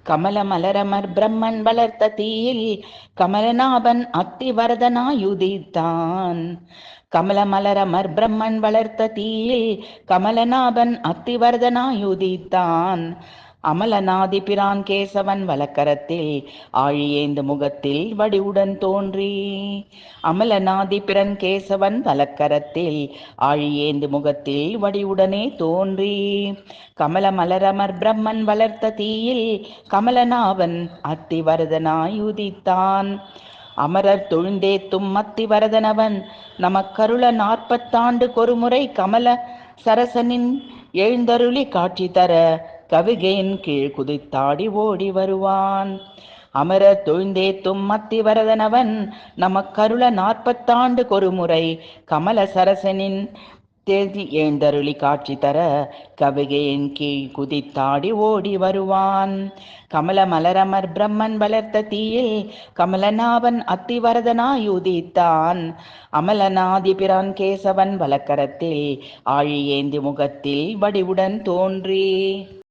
கமல மலரமர் பிரம்மன் வளர்த்த தீயில் கமலநாபன் அத்திவரதனாயுதித்தான். கமல மலரமர் பிரம்மன் வளர்த்த தீயில் கமலநாபன் அத்திவரதனாயுதித்தான். அமலநாதி பிரான் கேசவன் வலக்கரத்தில் ஆழியேந்து முகத்தில் வடிவுடன் தோன்றி. அமலநாதி பிரான் கேசவன் வலக்கரத்தில் ஆழியேந்து முகத்தில் வடிவுடனே தோன்றி. கமல மலரமர் பிரம்மன் வளர்த்த தீயில் கமலநாபன் அத்திவரதனாயுதித்தான். அமரர் தொழுந்தேத்தும் அத்திவரதனவன் நமக்கருள 40 கொருமுறை கமல சரசனின் எழுந்தருளி காட்சி தர கவிகையின் கீழ் குதித்தாடி ஓடி வருவான். அமரர் தொழுந்தேத்தும் அத்திவரதனவன் நமக்கருள 40 கொருமுறை கமல சரசனின் எழுந்தருளி காட்சி தர கவிகையின் கீழ் குதித்தாடி ஓடி வருவான். கமல மலரமர் பிரம்மன் வளர்த்த தீயில் கமலநாபன் அத்திவரதனாயுதித்தான். அமலநாதி பிரான் கேசவன் வலக்கரத்தில் ஆழியேந்தி முகத்தில் வடிவுடன் தோன்றி.